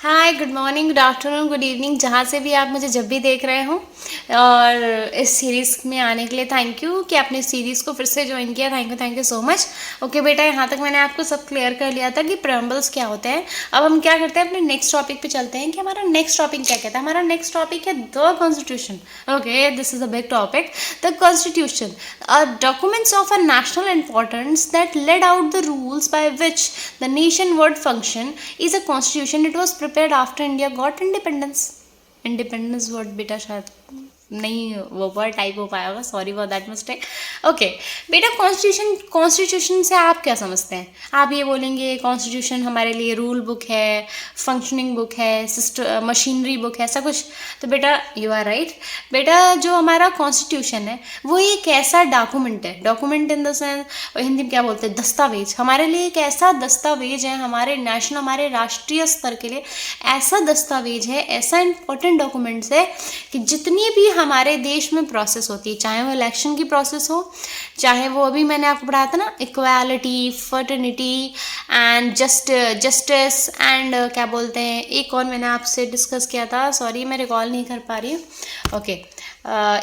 हाय, good morning, good afternoon, good evening, जहाँ से भी आप मुझे जब भी देख रहे हो। और इस सीरीज़ में आने के लिए थैंक यू कि आपने इस सीरीज़ को फिर से ज्वाइन किया। Thank you so much. Okay बेटा, यहाँ तक मैंने आपको सब क्लियर कर लिया था कि प्रेम्बल्स क्या होते हैं। अब हम क्या करते हैं, अपने नेक्स्ट टॉपिक पे चलते हैं कि हमारा नेक्स्ट टॉपिक क्या कहता है। हमारा नेक्स्ट टॉपिक है the constitution. Okay, this is a big topic. The constitution, documents of a national importance that laid out the rules by which the nation would function is a constitution. It was prepared after India got independence. Independence word बेटा शायद नहीं वो word type हो पाया होगा, sorry for that mistake. Okay बेटा, constitution से आप क्या समझते हैं? आप ये बोलेंगे कॉन्स्टिट्यूशन हमारे लिए रूल बुक है, फंक्शनिंग बुक है, सिस्टम मशीनरी बुक है, ऐसा कुछ। तो बेटा यू आर राइट। बेटा जो हमारा कॉन्स्टिट्यूशन है वो एक ऐसा डॉक्यूमेंट है, document in the sense Hindi में क्या बोलते हैं, दस्तावेज। हमारे लिए एक ऐसा दस्तावेज है, हमारे नेशनल हमारे राष्ट्रीय स्तर के लिए ऐसा दस्तावेज है, ऐसा इंपॉर्टेंट डॉक्यूमेंट्स है कि जितनी भी हमारे देश में प्रोसेस होती है, चाहे वो इलेक्शन की प्रोसेस हो, चाहे वो अभी मैंने आपको पढ़ाया था ना, equality, fraternity and justice and क्या बोलते हैं, एक और मैंने आपसे डिस्कस किया था, सॉरी मैं रिकॉल नहीं कर पा रही हूँ। ओके,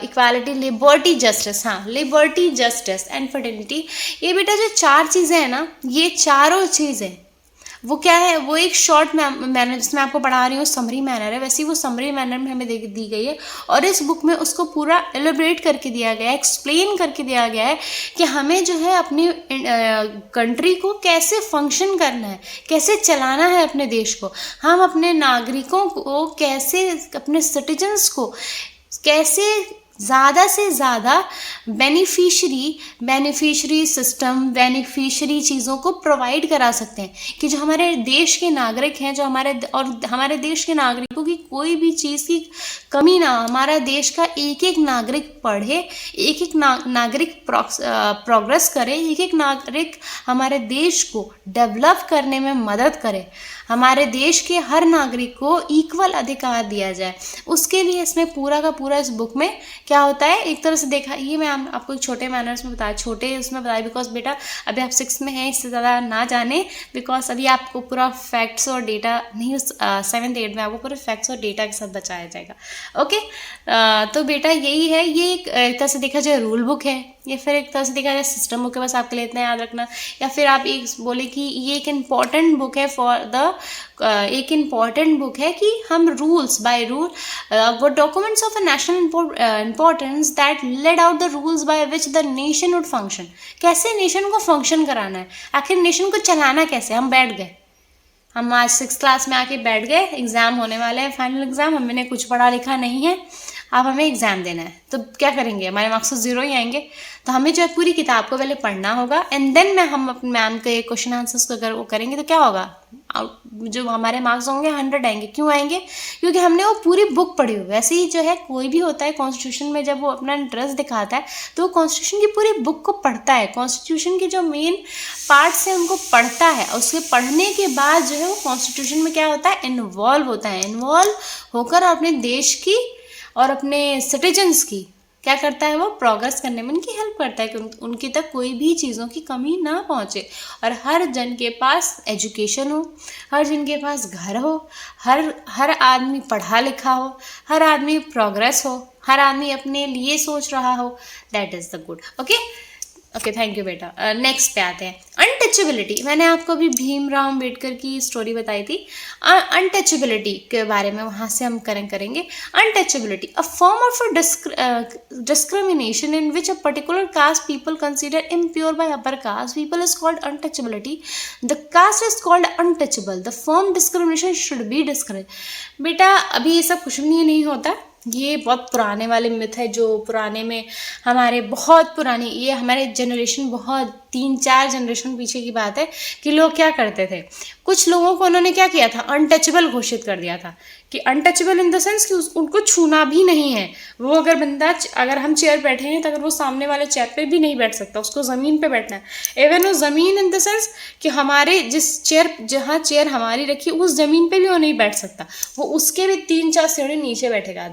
इक्वालिटी, लिबर्टी, जस्टिस, हाँ लिबर्टी, जस्टिस एंड फर्टर्निटी। ये बेटा जो चार चीज़ें हैं ना, ये चारों चीज़ें वो क्या है, वो एक शॉर्ट मैनर, जिसमें आपको पढ़ा रही हूँ समरी मैनर है, वैसे ही वो समरी मैनर में हमें दी गई है। और इस बुक में उसको पूरा एलिब्रेट करके दिया गया है, एक्सप्लेन करके दिया गया है कि हमें जो है अपनी कंट्री को कैसे फंक्शन करना है, कैसे चलाना है अपने देश को, हम अपने नागरिकों को कैसे, अपने सिटीजन्स को कैसे ज़्यादा से ज़्यादा बेनिफिशरी सिस्टम, बेनिफिशरी चीज़ों को प्रोवाइड करा सकते हैं कि जो हमारे देश के नागरिक हैं, जो हमारे देश के नागरिकों की कोई भी चीज़ की कमी ना, हमारा देश का एक एक नागरिक पढ़े, एक एक नागरिक प्रोग्रेस करे, एक एक नागरिक हमारे देश को डेवलप करने में मदद करे, हमारे देश के हर नागरिक को इक्वल अधिकार दिया जाए। उसके लिए इसमें पूरा का पूरा इस बुक में क्या होता है, एक तरह से देखा, ये मैं आपको छोटे मैनर्स में बताया, छोटे उसमें बताया बिकॉज बेटा अभी आप 6 में हैं, इससे ज़्यादा ना जाने, बिकॉज अभी आपको पूरा फैक्ट्स और डेटा नहीं, 7th 8th में आपको पूरे फैक्ट्स और डेटा के साथ बचाया जाएगा। ओके, तो बेटा यही है, ये एक तरह से देखा जाए रूल बुक है, या फिर एक तरह से देखा जाए सिस्टम बुक है, बस आपके लिए इतना याद रखना। या फिर आप एक बोले कि ये एक इम्पॉर्टेंट बुक है एक इम्पॉर्टेंट बुक है कि हम रूल्स बाय रूल वो documents of a national importance that laid out the rules by which the nation would function. कैसे नेशन को फंक्शन कराना है, आखिर नेशन को चलाना कैसे। हम बैठ गए, हम आज 6th क्लास में आके बैठ गए, एग्ज़ाम होने वाले हैं, फाइनल एग्ज़ाम, हमने कुछ पढ़ा लिखा नहीं है, अब हमें एग्ज़ाम देना है, तो क्या करेंगे, हमारे मार्क्स तो 0 ही आएंगे। तो हमें जो है पूरी किताब को पहले पढ़ना होगा एंड देन हम अपने मैम के क्वेश्चन आंसर्स को अगर वो करेंगे तो क्या होगा, जो हमारे मार्क्स होंगे 100 आएंगे। क्यों आएंगे? क्योंकि हमने वो पूरी बुक पढ़ी हुई। वैसे ही जो है कोई भी होता है कॉन्स्टिट्यूशन में, जब वो अपना इंटरेस्ट दिखाता है तो वो कॉन्स्टिट्यूशन की पूरी बुक को पढ़ता है, कॉन्स्टिट्यूशन के जो मेन पार्ट्स हैं उनको पढ़ता है, उसके पढ़ने के बाद जो है वो कॉन्स्टिट्यूशन में क्या होता है, इन्वॉल्व होता है। इन्वॉल्व होकर अपने देश की और अपने सिटीजन्स की क्या करता है, वो प्रोग्रेस करने में उनकी हेल्प करता है कि उनकी तक कोई भी चीज़ों की कमी ना पहुँचे और हर जन के पास एजुकेशन हो, हर जन के पास घर हो, हर आदमी पढ़ा लिखा हो, हर आदमी प्रोग्रेस हो, हर आदमी अपने लिए सोच रहा हो। That is the good. Okay, thank you बेटा। नेक्स्ट पे आते हैं, अनटचेबिलिटी। मैंने आपको अभी भीमराव अम्बेडकर की स्टोरी बताई थी, अनटचेबिलिटी के बारे में, वहाँ से हम करेंगे। Untouchability, a form of discrimination in which a particular caste people consider impure by upper caste people is called untouchability. The caste is called untouchable. The form discrimination should be discouraged. बेटा अभी ये सब कुछ भी नहीं होता, ये बहुत पुराने वाले मिथ है, जो पुराने में हमारे बहुत पुरानी, ये हमारे जनरेशन बहुत 3-4 जनरेशन पीछे की बात है कि लोग क्या करते थे, कुछ लोगों को उन्होंने क्या किया था, अनटचेबल घोषित कर दिया था कि अनटचेबल इन द सेंस कि उनको छूना भी नहीं है। वो अगर हम चेयर बैठे हैं तो अगर वो सामने वाले चेयर पे भी नहीं बैठ सकता, उसको ज़मीन पे बैठना है। इवन वो ज़मीन इन द सेंस कि हमारे जहाँ चेयर हमारी रखी उस ज़मीन पे भी वो नहीं बैठ सकता, वो उसके भी 3-4 सीढ़ी नीचे बैठेगा।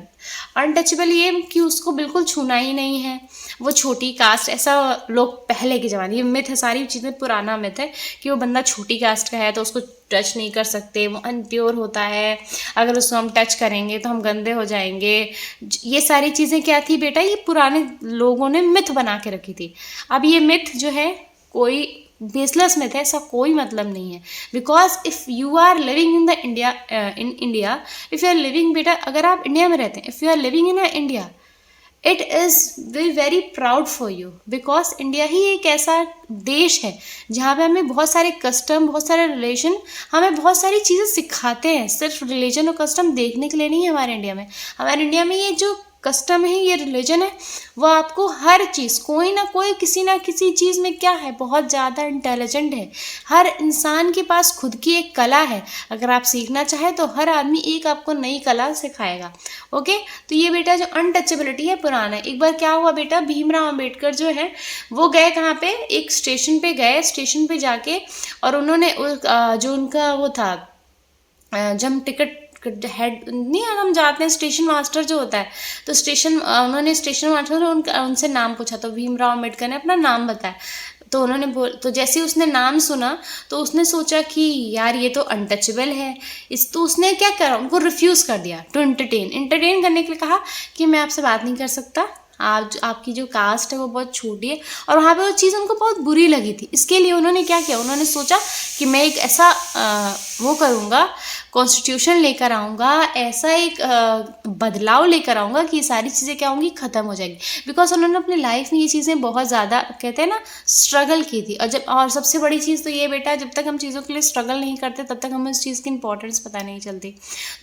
अनटचेबल ये कि उसको बिल्कुल छूना ही नहीं है, वो छोटी कास्ट, ऐसा लोग पहले के ज़माने, मिथ है, सारी चीज़ें पुराना मिथ है कि वो बंदा छोटी कास्ट का है तो उसको टच नहीं कर सकते, वो अनप्योर होता है, अगर उसको हम टच करेंगे तो हम गंदे हो जाएंगे। ये सारी चीज़ें क्या थी बेटा, ये पुराने लोगों ने मिथ बना के रखी थी। अब ये मिथ जो है कोई बेसलेस मिथ है, ऐसा कोई मतलब नहीं है। Because if you are living in the India, if you are living बेटा, अगर आप इंडिया में रहते हैं, if you are living in India, it is very very proud for you. Because India ही एक ऐसा देश है जहाँ पे हमें बहुत सारे कस्टम, बहुत सारे रिलीजन, हमें बहुत सारी चीज़ें सिखाते हैं। सिर्फ रिलीजन और कस्टम देखने के लिए नहीं है हमारे इंडिया में। हमारे इंडिया में ये जो कस्टम है, ये रिलीजन है, वो आपको हर चीज़, कोई ना कोई किसी ना किसी चीज़ में क्या है, बहुत ज़्यादा इंटेलिजेंट है। हर इंसान के पास खुद की एक कला है, अगर आप सीखना चाहें तो हर आदमी एक आपको नई कला सिखाएगा। ओके, तो ये बेटा जो अनटचेबिलिटी है पुराना है। एक बार क्या हुआ बेटा, भीमराव अम्बेडकर जो है वो गए कहाँ पे, एक स्टेशन पे गए, स्टेशन पे जाके और उन्होंने जो उनका वो था, जब हम टिकट हेड नहीं, हम जाते हैं, स्टेशन मास्टर जो होता है, तो उन्होंने स्टेशन मास्टर उनसे नाम पूछा, तो भीमराव अम्बेडकर ने अपना नाम बताया। तो उन्होंने तो जैसे उसने नाम सुना तो उसने सोचा कि यार ये तो अनटचेबल है, तो उसने क्या करा, उनको रिफ्यूज़ कर दिया टू इंटरटेन करने के लिए कहा कि मैं आपसे बात नहीं कर सकता, आपकी जो कास्ट है वो बहुत छोटी है। और वहाँ पे वो चीज़ उनको बहुत बुरी लगी थी। इसके लिए उन्होंने क्या किया, उन्होंने सोचा कि मैं एक ऐसा वो करूँगा, कॉन्स्टिट्यूशन लेकर आऊँगा, ऐसा एक बदलाव लेकर आऊँगा कि ये सारी चीज़ें क्या होंगी, ख़त्म हो जाएगी। बिकॉज उन्होंने अपनी लाइफ में ये चीज़ें बहुत ज़्यादा, कहते हैं ना, स्ट्रगल की थी। और सबसे बड़ी चीज़ तो ये बेटा, जब तक हम चीज़ों के लिए स्ट्रगल नहीं करते तब तक हमें उस चीज़ की इंपॉर्टेंस पता नहीं चलती।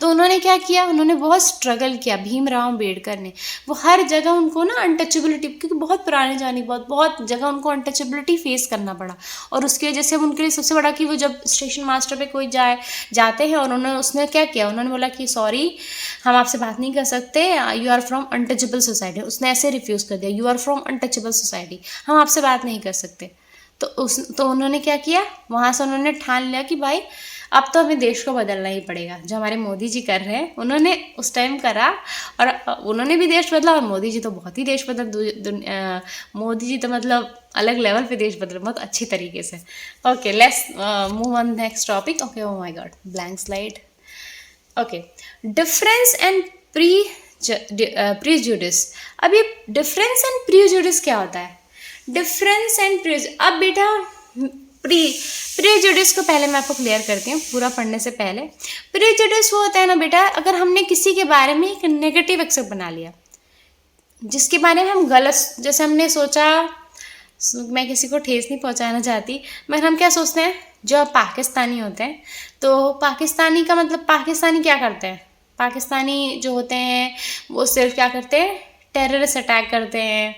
तो उन्होंने क्या किया, उन्होंने बहुत स्ट्रगल किया, भीमराव अम्बेडकर ने। वो हर जगह उनको ना अनटचेबिलिटी, क्योंकि बहुत पुराने जानी, बहुत जगह उनको अनटचेबिलिटी फेस करना पड़ा। और उसकी वजह से उनके लिए सबसे बड़ा कि वो जब स्टेशन मास्टर पे कोई जाते हैं और उसने क्या किया, उन्होंने बोला कि सॉरी, हम आपसे बात नहीं कर सकते, you are from untouchable society. उसने ऐसे रिफ्यूज़ कर दिया, you are from untouchable society, हम आपसे बात नहीं कर सकते। तो उन्होंने क्या किया, वहाँ से उन्होंने ठान लिया कि भाई अब तो हमें देश को बदलना ही पड़ेगा। जो हमारे मोदी जी कर रहे हैं, उन्होंने उस टाइम करा और उन्होंने भी देश बदला। और मोदी जी तो बहुत ही देश बदल, मोदी जी तो मतलब अलग लेवल पे देश बदल, बहुत अच्छी तरीके से। Okay, let's move on next topic. Okay, oh my God, blank slide. Okay, difference and prejudice. अब ये डिफरेंस एंड प्रीजुडिस क्या होता है? डिफरेंस एंड प्रीजुडिस, अब बेटा प्रीजुडिस को पहले मैं आपको क्लियर करती हूँ पूरा पढ़ने से पहले। प्रीजुडिस वो होता है ना बेटा, अगर हमने किसी के बारे में एक नेगेटिव एक्सेप्ट बना लिया, जिसके बारे में हम गलत, जैसे हमने सोचा, मैं किसी को ठेस नहीं पहुंचाना चाहती, मगर हम क्या सोचते हैं, जो पाकिस्तानी होते हैं, तो पाकिस्तानी का मतलब, पाकिस्तानी क्या करते हैं, पाकिस्तानी जो होते हैं वो सिर्फ क्या करते हैं, टेररिस्ट अटैक करते हैं,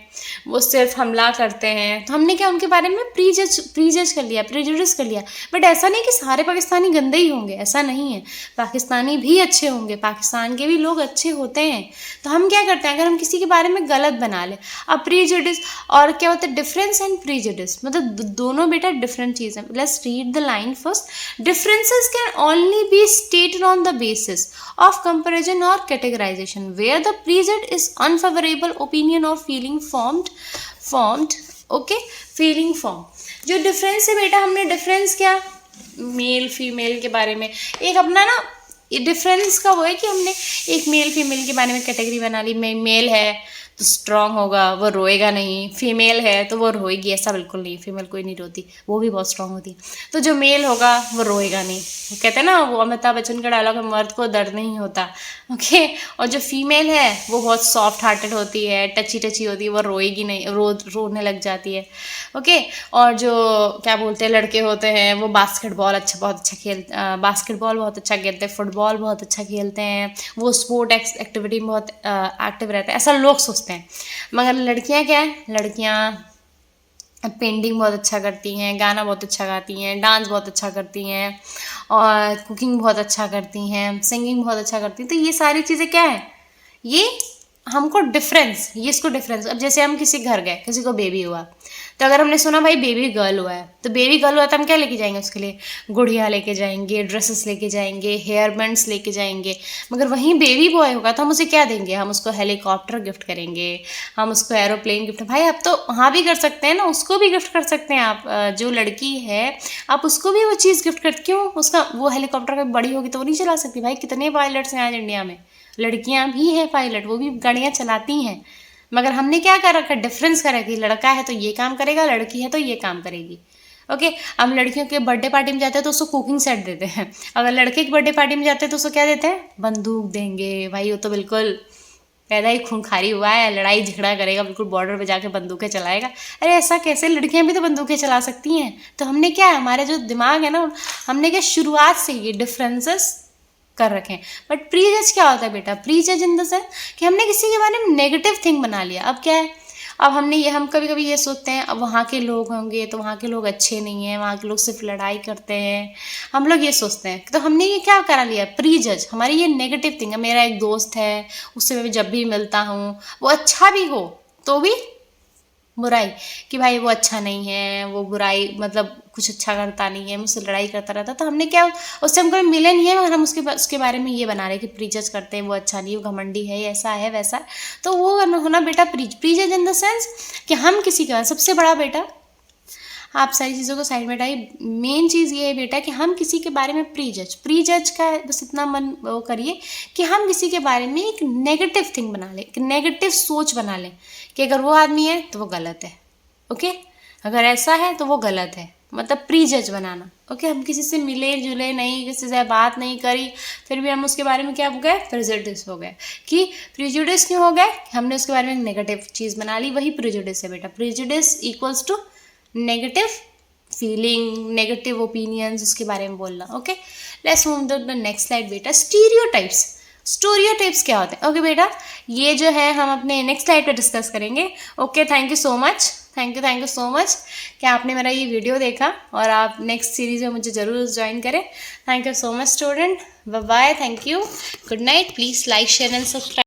वो सिर्फ हमला करते हैं। तो हमने क्या उनके बारे में प्रीजज कर लिया, प्रेजुडिस कर लिया। बट ऐसा नहीं कि सारे पाकिस्तानी गंदे ही होंगे, ऐसा नहीं है। पाकिस्तानी भी अच्छे होंगे, पाकिस्तान के भी लोग अच्छे होते हैं। तो हम क्या करते हैं, अगर हम किसी के बारे में गलत बना लें। अब प्रीजुडिस और क्या होता है, डिफरेंस एंड प्रीजुडिस, मतलब दोनों बेटा डिफरेंट चीज़ है। Let's read the line first. Differences can only be stated on the basis of comparison or categorization where the prejudice is unfavorable opinion or feeling formed okay, feeling formed। जो difference है बेटा, हमने difference क्या, male female के बारे में एक अपना ना, ये डिफरेंस का वो है कि हमने एक मेल फीमेल के बारे में कैटेगरी बना ली। मेल है तो स्ट्रांग होगा, वो रोएगा नहीं। फीमेल है तो वो रोएगी, ऐसा बिल्कुल नहीं, फीमेल कोई नहीं रोती, वो भी बहुत स्ट्रांग होती है। तो जो मेल होगा वो रोएगा नहीं, वो कहते हैं ना, वो अमिताभ बच्चन का डायलॉग है, मर्द को दर्द नहीं होता। ओके, और जो फीमेल है वो बहुत सॉफ्ट हार्टेड होती है, टची होती है, वो रोएगी नहीं, रोने लग जाती है। ओके, और जो क्या बोलते हैं लड़के होते हैं, वो बास्केटबॉल बहुत अच्छा खेलते हैं, फुटबॉल बहुत अच्छा खेलते हैं, वो स्पोर्ट एक्टिविटी में बहुत एक्टिव रहते हैं, ऐसा लोग सोचते हैं। मगर लड़कियां क्या है, लड़कियां पेंटिंग बहुत अच्छा करती हैं, गाना बहुत अच्छा गाती हैं, डांस बहुत अच्छा करती हैं, और कुकिंग बहुत अच्छा करती हैं, सिंगिंग बहुत अच्छा करती हैं। तो ये सारी चीज़ें क्या है, ये हमको डिफरेंस, ये इसको डिफरेंस। अब जैसे हम किसी घर गए, किसी को बेबी हुआ, तो अगर हमने सुना भाई बेबी गर्ल हुआ है, तो बेबी गर्ल हुआ तो हम क्या लेके जाएंगे उसके लिए? गुड़िया लेके जाएंगे, ड्रेसेस लेके जाएंगे, हेयर बैंड्स लेके जाएंगे। मगर वहीं बेबी बॉय होगा तो हम उसे क्या देंगे? हम उसको हेलीकॉप्टर गिफ्ट करेंगे, हम उसको एरोप्लेन गिफ्ट। भाई आप तो वहाँ भी कर सकते हैं ना, उसको भी गिफ्ट कर सकते हैं आप। जो लड़की है आप उसको भी वो चीज़ गिफ्ट कर, क्यों? उसका वो हेलीकॉप्टर कभी बड़ी होगी तो वो नहीं चला सकती। भाई कितने पायलट्स हैं आज इंडिया में, लड़कियां भी हैं पायलट, वो भी गाड़ियां चलाती हैं। मगर हमने क्या कर रखा? डिफरेंस कर रखा कि लड़का है तो ये काम करेगा, लड़की है तो ये काम करेगी। ओके, हम लड़कियों के बर्थडे पार्टी में जाते हैं तो उसको कुकिंग सेट देते हैं, अगर लड़के की बर्थडे पार्टी में जाते हैं तो उसको क्या देते हैं? बंदूक देंगे। भाई वो तो बिल्कुल पैदा ही खूंखारी हुआ है, लड़ाई झगड़ा करेगा, बिल्कुल बॉर्डर पे जाके बंदूकें चलाएगा। अरे ऐसा कैसे? लड़कियां भी तो बंदूकें चला सकती हैं। तो हमने क्या है, हमारे जो दिमाग है ना, हमने क्या शुरुआत से ये डिफरेंसेस कर रखे हैं। बट प्री जज क्या होता है बेटा? प्री जज इन द सेंस कि हमने किसी के बारे में नेगेटिव थिंग बना लिया। अब क्या है, अब हम कभी कभी ये सोचते हैं अब वहाँ के लोग होंगे तो वहाँ के लोग अच्छे नहीं हैं, वहाँ के लोग सिर्फ लड़ाई करते हैं, हम लोग ये सोचते हैं। तो हमने ये क्या करा लिया? प्री जज। हमारी ये नेगेटिव थिंग है। मेरा एक दोस्त है, उससे मैं जब भी मिलता हूँ, वो अच्छा भी हो तो भी बुराई, कि भाई वो अच्छा नहीं है, वो बुराई मतलब कुछ अच्छा करता नहीं है, मुझसे लड़ाई करता रहता। तो हमने क्या, उससे हम कभी मिले नहीं है मगर हम उसके बारे में ये बना रहे कि प्रीजज करते हैं, वो अच्छा नहीं, वो घमंडी है, ऐसा है वैसा है। तो वो होना बेटा प्रीजज इन द सेंस कि हम किसी का, सबसे बड़ा बेटा आप सारी चीज़ों को साइड में हटाइए, मेन चीज़ ये है बेटा कि हम किसी के बारे में प्री जज का बस इतना मन वो करिए कि हम किसी के बारे में एक नेगेटिव थिंग बना लें, एक नेगेटिव सोच बना लें कि अगर वो आदमी है तो वो गलत है। ओके, अगर ऐसा है तो वो गलत है, मतलब प्री जज बनाना। ओके, हम किसी से मिले जुले नहीं, किसी से बात नहीं करी, फिर भी हम उसके बारे में क्या हो गए? प्रेजुडिस हो गए। कि प्रेजुडिस क्यों हो गए? हमने उसके बारे में एक नेगेटिव चीज़ बना ली, वही प्रेजुडिस है बेटा। Prejudice equals to negative feeling, negative opinions, उसके बारे में बोलना। Okay, let's move to the next slide बेटा। स्टीरियोटाइप्स। स्टीरियोटाइप्स क्या होते हैं? ओके बेटा, ये जो है हम अपने नेक्स्ट स्लाइड पे डिस्कस करेंगे। Okay, thank you so much, thank you so much कि आपने मेरा ये वीडियो देखा और आप नेक्स्ट सीरीज में मुझे ज़रूर ज्वाइन करें। Thank you so much student, bye bye, thank you, good night. Please like share and subscribe.